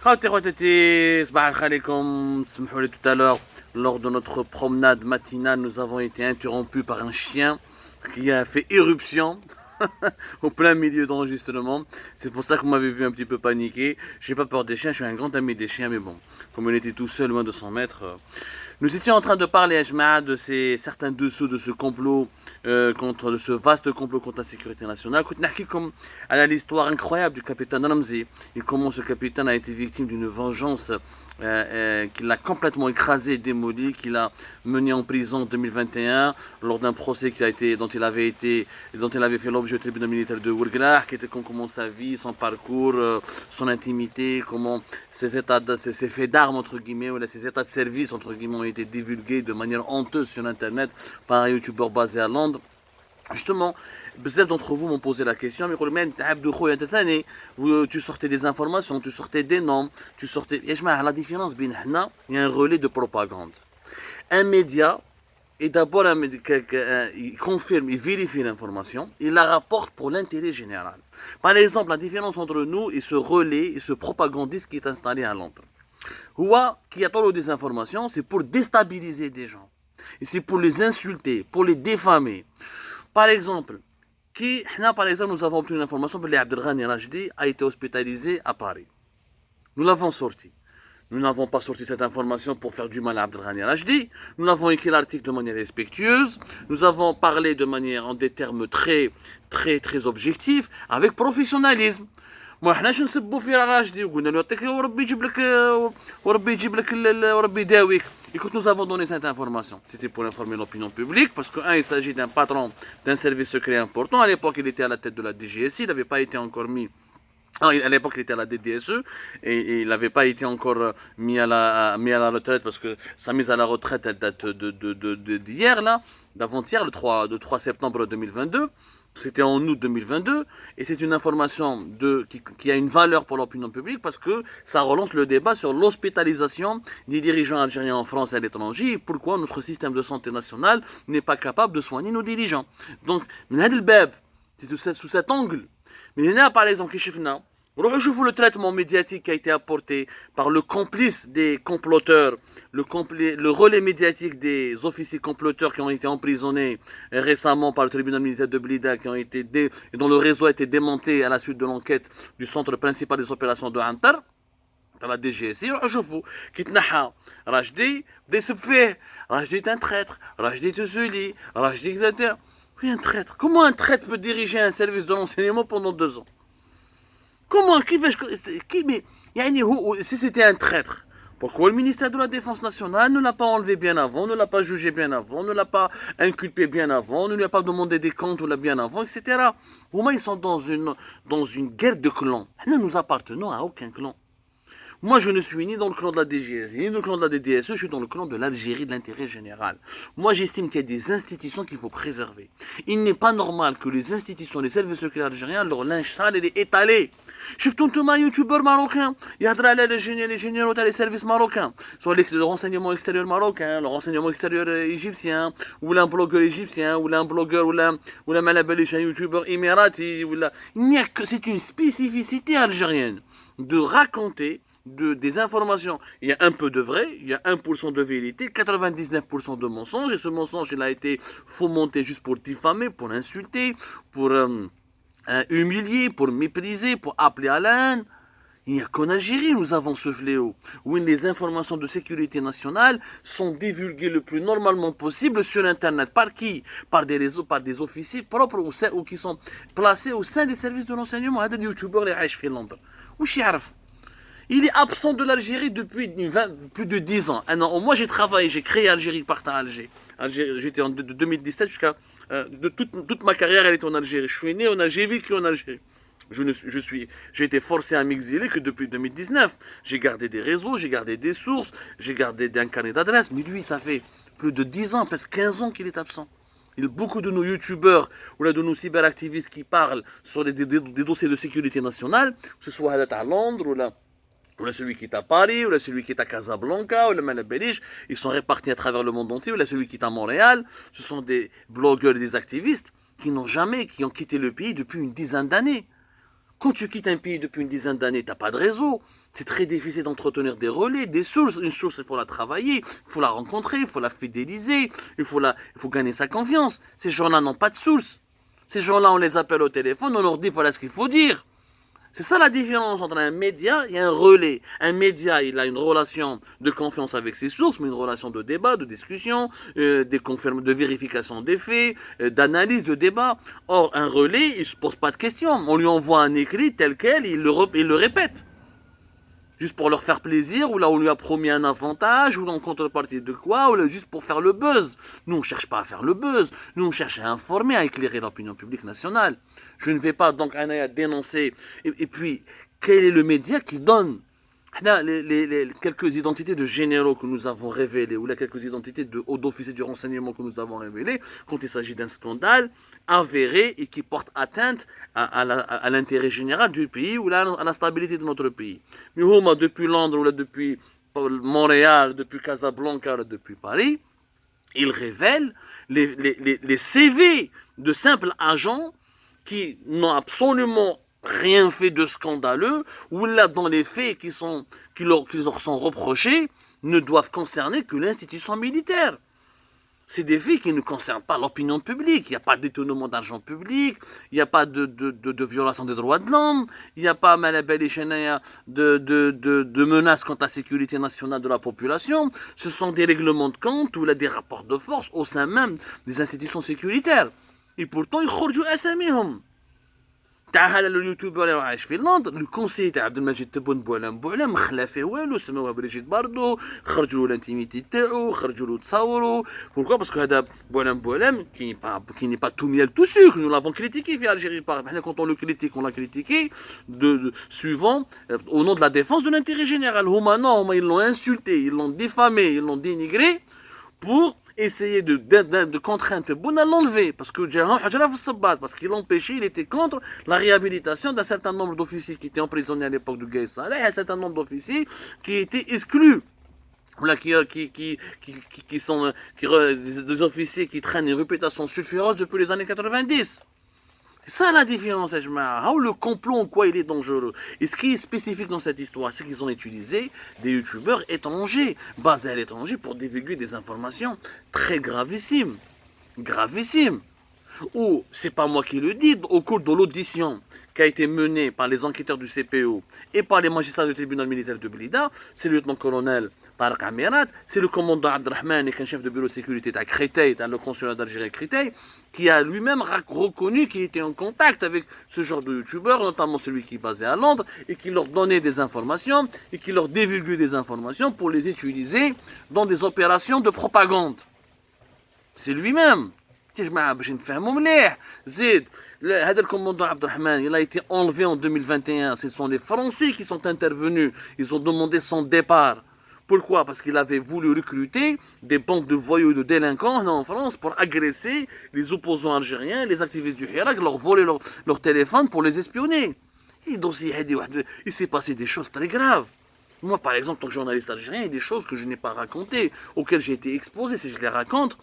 Khawti khawtati, sabah al-khalikum, smahou tout à l'heure, lors de notre promenade matinale, nous avons été interrompus par un chien qui a fait éruption au plein milieu d'enregistrement. C'est pour ça que vous m'avez vu un petit peu paniquer. J'ai pas peur des chiens, je suis un grand ami des chiens, mais bon, comme on était tout seul, loin de 100 mètres. Nous étions en train de parler, Ajma, de certains dessous de ce complot de ce vaste complot contre la sécurité nationale. Comme à l'histoire incroyable du capitaine Ramsey et comment ce capitaine a été victime d'une vengeance qui l'a complètement écrasé, démoli, qu'il a mené en prison en 2021 lors d'un procès dont il avait fait l'objet au tribunal militaire de Ouargla, qui était comment sa vie, son parcours, son intimité, comment ses faits d'armes entre guillemets, ou ses états de service entre guillemets ont été divulgués de manière honteuse sur internet par un youtubeur basé à Londres. Justement, beaucoup d'entre vous m'ont posé la question, mais tu sortais des informations, tu sortais des noms, tu sortais... La différence, il y a un relais de propagande. Un média est d'abord il confirme, il vérifie l'information, il la rapporte pour l'intérêt général. Par exemple, la différence entre nous et ce relais et ce propagandiste qui est installé à Londres. Huwa, qui a des informations, c'est pour déstabiliser des gens. Et c'est pour les insulter, pour les diffamer. Par exemple, nous avons obtenu l'information que Abdelghani Rajdi a été hospitalisé à Paris. Nous l'avons sorti. Nous n'avons pas sorti cette information pour faire du mal à Abdelghani Rajdi. Nous avons écrit l'article de manière respectueuse. Nous avons parlé en des termes très objectifs, avec professionnalisme. ما احناش نسبوا في راشدي وقلنا له يعطيك وربي يجيب لك وربي يداويك. Écoute, nous avons donné cette information. C'était pour informer l'opinion publique, parce que, il s'agit d'un patron d'un service secret important. À l'époque, il était à la tête de la DGSI, il n'avait pas été encore mis. À l'époque, il était à la DDSE et il n'avait pas été encore mis à la retraite parce que sa mise à la retraite, elle date d'hier, là, d'avant-hier, le 3 septembre 2022. C'était en août 2022 et c'est une information qui a une valeur pour l'opinion publique parce que ça relance le débat sur l'hospitalisation des dirigeants algériens en France et à l'étranger et pourquoi notre système de santé national n'est pas capable de soigner nos dirigeants. Donc, c'est sous cet angle. Mais là, par exemple, je vous le traitement médiatique qui a été apporté par le complice des comploteurs, le relais médiatique des officiers comploteurs qui ont été emprisonnés récemment par le tribunal militaire de Blida, dont le réseau a été démantelé à la suite de l'enquête du centre principal des opérations de Antar, dans la DGSI. Je vous, Kitnaha, Rajdi, Rajdi est un traître, Rajdi est celui, Rajdi est un traître. Comment un traître peut diriger un service de renseignement pendant 2 ans? Comment si c'était un traître, pourquoi le ministère de la Défense nationale ne l'a pas enlevé bien avant, ne l'a pas jugé bien avant, ne l'a pas inculpé bien avant, ne lui a pas demandé des comptes bien avant, etc. Au moins, ils sont dans une guerre de clans. Nous nous appartenons à aucun clan. Moi, je ne suis ni dans le clan de la DGS, ni dans le clan de la DDSE, je suis dans le clan de l'Algérie, de l'intérêt général. Moi, j'estime qu'il y a des institutions qu'il faut préserver. Il n'est pas normal que les institutions, les services secrets algériens, leur linge sale et les étalé. شفتوا انتم يوتيوبر ماروكان يهضر على les généraux les services marocains, soit le renseignement extérieur marocain, le renseignement extérieur égyptien, ou un blogueur égyptien, ou un blogueur, ou un malabalish, un youtubeur émirati, c'est une spécificité algérienne de raconter des informations. Il y a un peu de vrai, il y a 1% de vérité, 99% de mensonge, et ce mensonge, il a été fomenté juste pour diffamer, pour insulter, pour humilier, pour mépriser, pour appeler à la haine. Il n'y a qu'en Algérie, nous avons ce fléau, où les informations de sécurité nationale sont divulguées le plus normalement possible sur Internet. Par qui? Par des réseaux, par des officiers propres ou qui sont placés au sein des services de renseignement. هذا اليوتيوبر اللي عايش في لندن. وش يعرف؟ Il est absent de l'Algérie depuis plus de 10 ans. Moi, j'ai travaillé, j'ai créé Algérie partant à Alger. J'étais de 2017 jusqu'à... toute ma carrière, elle était en Algérie. Je suis né en Algérie, j'ai vécu en Algérie. J'ai été forcé à m'exiler que depuis 2019. J'ai gardé des réseaux, j'ai gardé des sources, j'ai gardé un carnet d'adresses. Mais lui, ça fait plus de 10 ans, presque 15 ans qu'il est absent. Il y a beaucoup de nos youtubeurs ou là, de nos cyberactivistes qui parlent sur des dossiers de sécurité nationale, que ce soit à Londres ou là celui qui est à Paris, ou là celui qui est à Casablanca, ou le Malabelish, ils sont répartis à travers le monde entier, ou là celui qui est à Montréal, ce sont des blogueurs et des activistes qui ont quitté le pays depuis une dizaine d'années. Quand tu quittes un pays depuis une dizaine d'années, tu n'as pas de réseau. C'est très difficile d'entretenir des relais, des sources. Une source, il faut la travailler, il faut la rencontrer, il faut la fidéliser, il faut gagner sa confiance. Ces gens-là n'ont pas de source. Ces gens-là, on les appelle au téléphone, on leur dit voilà ce qu'il faut dire. C'est ça la différence entre un média et un relais. Un média, il a une relation de confiance avec ses sources, mais une relation de débat, de discussion, de vérification des faits, d'analyse, de débat. Or, un relais, il ne se pose pas de questions. On lui envoie un écrit tel quel, il le répète. Juste pour leur faire plaisir, ou là on lui a promis un avantage, ou en contrepartie de quoi, ou là juste pour faire le buzz. Nous on ne cherche pas à faire le buzz, nous on cherche à informer, à éclairer l'opinion publique nationale. Je ne vais pas donc à dénoncer. Et puis, quel est le média qui donne les quelques identités de généraux que nous avons révélées, ou les quelques identités de hauts officiers du renseignement que nous avons révélées, quand il s'agit d'un scandale avéré et qui porte atteinte à l'intérêt général du pays ou à la stabilité de notre pays. Mais depuis Londres, ou depuis Montréal, depuis Casablanca, depuis Paris, ils révèlent les CV de simples agents qui n'ont absolument rien fait de scandaleux, ou là, dans les faits qui leur sont reprochés, ne doivent concerner que l'institution militaire. C'est des faits qui ne concernent pas l'opinion publique. Il n'y a pas de détournement d'argent public, il n'y a pas de violation des droits de l'homme, il n'y a pas de menaces contre la sécurité nationale de la population. Ce sont des règlements de compte ou là, des rapports de force au sein même des institutions sécuritaires. Et pourtant, ils خرجوا أساميهم. تاع هذا اليوتيوبر اللي عايش في لندن الكونسي تاع عبد المجيد تبون بوعلم خلا فيه والو سموها بريجيت باردو خرجوا له الانتيميتي تاعو خرجوا له تصاوروا بوركوا باسكو هذا بوعلم qui n'est pas tout miel tout sucre nous l'avons critiqué في Algérie quand on le critique on l'a critiqué suivant au nom de la défense de l'intérêt général huma non ils l'ont insulté ils l'ont diffamé ils l'ont dénigré pour essayer de contraindre Bouna à l'enlever, parce qu'il empêchait, il était contre la réhabilitation d'un certain nombre d'officiers qui étaient emprisonnés à l'époque de Gaye Saleh, un certain nombre d'officiers qui étaient exclus. Là, qui sont des officiers qui traînent une réputation sulfureuse depuis les années 90. C'est ça la différence, le complot en quoi il est dangereux. Et ce qui est spécifique dans cette histoire, c'est qu'ils ont utilisé des youtubeurs étrangers, basés à l'étranger, pour divulguer des informations très gravissimes. Gravissimes. Ou, c'est pas moi qui le dis, au cours de l'audition qui a été menée par les enquêteurs du CPO et par les magistrats du tribunal militaire de Blida, c'est le lieutenant-colonel Tarek Amirat, c'est le commandant Abdelrahman, qui est un chef de bureau de sécurité à Créteil, dans le consulat d'Algérie à Créteil, qui a lui-même reconnu qu'il était en contact avec ce genre de youtubeurs, notamment celui qui est basé à Londres, et qui leur donnait des informations, et qui leur divulguait des informations pour les utiliser dans des opérations de propagande. C'est lui-même. هذا الكوماندون عبد الرحمن il a été enlevé en 2021. Ce sont les Français qui sont intervenus. Ils ont demandé son départ. Pourquoi? Parce qu'il avait voulu recruter des bandes de voyous et de délinquants en France pour agresser les opposants algériens, les activistes du Hirak, leur voler leur téléphone pour les espionner. Et donc, il s'est passé des choses très graves. Moi, par exemple, en tant que journaliste algérien, il y a des choses que je n'ai pas racontées, auxquelles j'ai été exposé. Si je les raconte,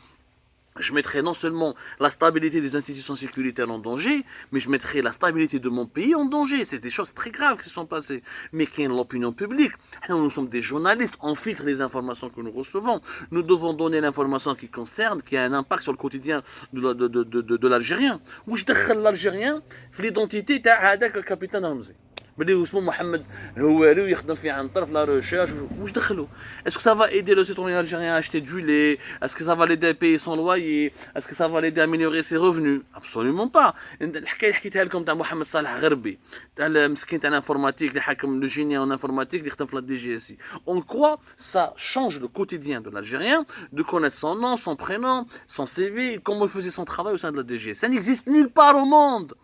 je mettrai non seulement la stabilité des institutions sécuritaires en danger, mais je mettrai la stabilité de mon pays en danger. C'est des choses très graves qui se sont passées. Mais qui est l'opinion publique? Nous sommes des journalistes, on filtre les informations que nous recevons. Nous devons donner l'information qui concerne, qui a un impact sur le quotidien de l'Algérien. Où je décale l'Algérien, l'identité de capitaine Hamzi. بدي اسمه محمد هواري ويخدم في عن طرف لا ريشيرش واش دخلوا est-ce que ça va aider le citoyen algérien à acheter du lait est-ce que ça va l'aider à payer son loyer est-ce que ça va l'aider à améliorer ses revenus absolument pas الحكايه اللي حكيتها لكم تاع محمد صالح غربي تاع المسكين تاع الانفورماتيك اللي حاكم لو جيني ان انفورماتيك اللي يخدم في لا دي جي اس en quoi ça change le quotidien de l'Algérien de connaître son nom son prénom son CV comment il faisait son travail au sein de la DGS ça n'existe nulle part au monde.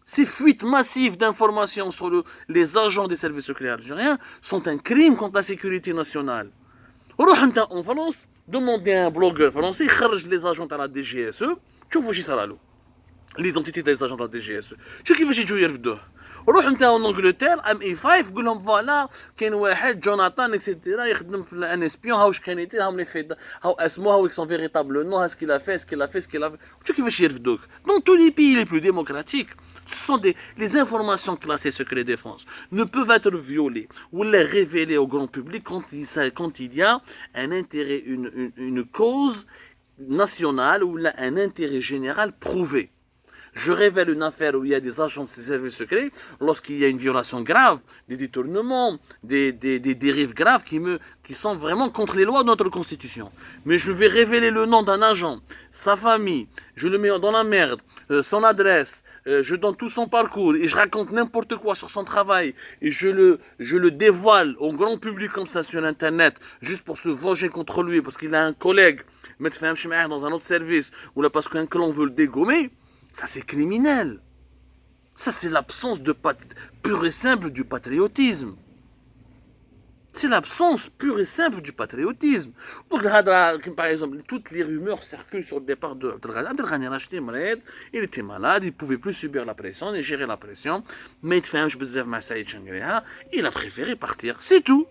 Ces fuites massives d'informations sur les agents des services secrets algériens sont un crime contre la sécurité nationale. روح انت en France, demandez à un blogueur français, يخرج les agents de la DGSE, شوفوا شي صرالو. L'identité des agents de la DGSE. شو كيفاش يجوا يرفدوه. روح انت en Angleterre MI5 قول لهم فوالا كاين واحد جوناثان اكسيتيرا يخدم في الان اس بي هاو شكان يدير هاو لي في هاو اسمه هاو سون فيريتابل نو ها سكيل افي سكيل افي سكيل افي شو كيفاش يرفدوك dans tous les pays les plus démocratiques ce sont les informations classées secret défense ne peuvent être violées ou les révélées au grand public quand il y a un intérêt une cause nationale ou un intérêt général prouvé. Je révèle une affaire où il y a des agents de services secrets lorsqu'il y a une violation grave, des détournements, des dérives graves qui sont vraiment contre les lois de notre Constitution. Mais je vais révéler le nom d'un agent, sa famille, je le mets dans la merde, son adresse, je donne tout son parcours et je raconte n'importe quoi sur son travail et je le dévoile au grand public comme ça sur Internet juste pour se venger contre lui parce qu'il a un collègue, dans un autre service ou là parce qu'un clan veut le dégommer. Ça, c'est criminel. Ça, c'est l'absence pure et simple du patriotisme. C'est l'absence pure et simple du patriotisme. Donc, par exemple, toutes les rumeurs circulent sur le départ de Abdelghani. Abdelghani il était malade, il ne pouvait plus subir la pression et gérer la pression. Mais il a préféré partir. C'est tout.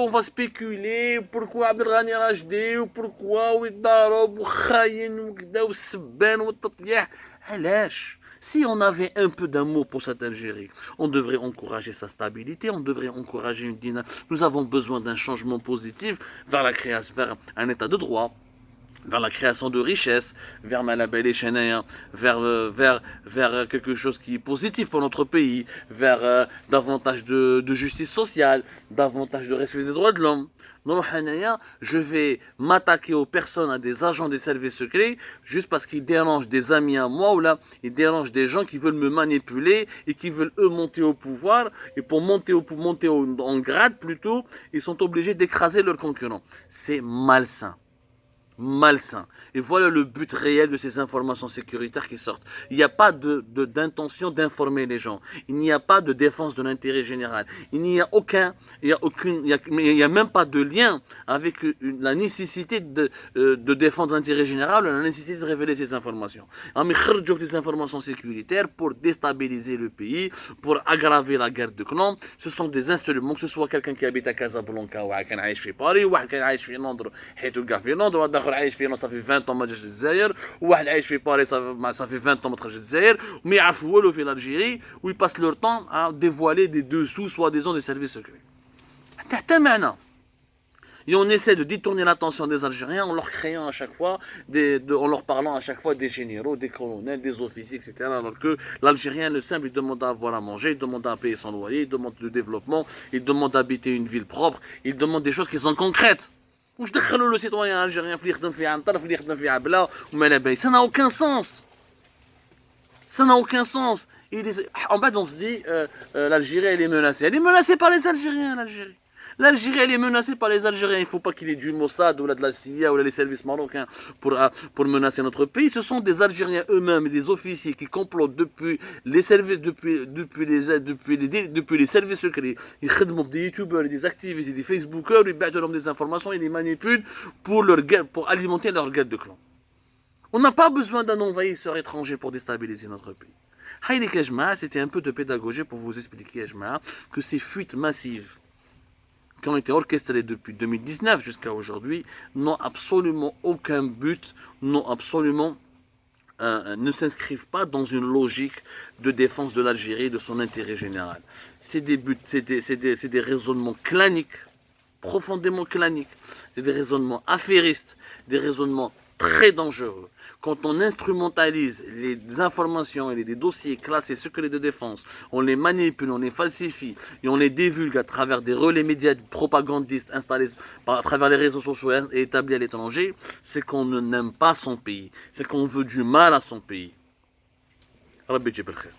On va spéculer pourquoi Abdelghani Rachdi ou pourquoi ويتضارب وخاين وكذا والسبان والتطيح علاش Si on avait un peu d'amour pour cette Algérie, on devrait encourager sa stabilité, on devrait encourager une dynamique. Nous avons besoin d'un changement positif vers la création, vers un état de droit, vers la création de richesses, vers Malabel et Chénéen, vers quelque chose qui est positif pour notre pays, vers davantage de justice sociale, davantage de respect des droits de l'homme. Non, je vais m'attaquer aux personnes, à des agents des services secrets, juste parce qu'ils dérangent des amis à moi, ou là, ils dérangent des gens qui veulent me manipuler et qui veulent eux monter au pouvoir, et pour monter en grade plutôt, ils sont obligés d'écraser leurs concurrents. C'est malsain. Malsain. Et voilà le but réel de ces informations sécuritaires qui sortent. Il n'y a pas d'intention d'informer les gens. Il n'y a pas de défense de l'intérêt général. Il n'y a même pas de lien avec la nécessité de défendre l'intérêt général ou la nécessité de révéler ces informations. Des informations sécuritaires pour déstabiliser le pays, pour aggraver la guerre de clans. Ce sont des instruments, que ce soit quelqu'un qui habite à Casablanca ou à Paris, ou quelqu'un qui habite à Londres, اخر عايش في صافي 20 طون ما جاش للجزائر وواحد عايش في باريس صافي 20 طون ما دخلش للجزائر وما يعرفوا والو في الجيري ويباس لور طون à dévoiler des dessous soi-disant des services secrets. حتى معنى. Et on essaie de détourner l'attention des Algériens en leur créant à chaque fois, en leur parlant à chaque fois des généraux, des colonels, des officiers, etc. Alors que l'Algérien, le simple, il demande à avoir à manger, il demande à payer son loyer, il demande le développement, il demande d'habiter une ville propre, il demande des choses qui sont concrètes. واش دخلوا لو سيتويان الجيريان في يخدم في عنتر في يخدم في عبله وما لا باي ça n'a aucun sens. Ça n'a aucun sens. En fait on se dit l'Algérie elle est menacée par les Algériens. L'Algérie elle est menacée par les Algériens. Il ne faut pas qu'il y ait du Mossad ou de la CIA ou les services marocains pour menacer notre pays. Ce sont des Algériens eux-mêmes, des officiers qui complotent depuis les services, depuis les services secrets. Ils créent des youtubeurs, des activistes, des facebookers, ils battent des informations, ils les manipulent pour alimenter leur guerre de clan. On n'a pas besoin d'un envahisseur étranger pour déstabiliser notre pays. C'était un peu de pédagogie pour vous expliquer que ces fuites massives qui ont été orchestrés depuis 2019 jusqu'à aujourd'hui n'ont absolument aucun but, ne s'inscrivent pas dans une logique de défense de l'Algérie et de son intérêt général. C'est des raisonnements claniques, profondément claniques, c'est des raisonnements affairistes, des raisonnements très dangereux. Quand on instrumentalise les informations et les dossiers classés secrets de défense, on les manipule, on les falsifie et on les divulgue à travers des relais médias propagandistes installés à travers les réseaux sociaux et établis à l'étranger, c'est qu'on n'aime pas son pays, c'est qu'on veut du mal à son pays. Rabbi Djibril Khair.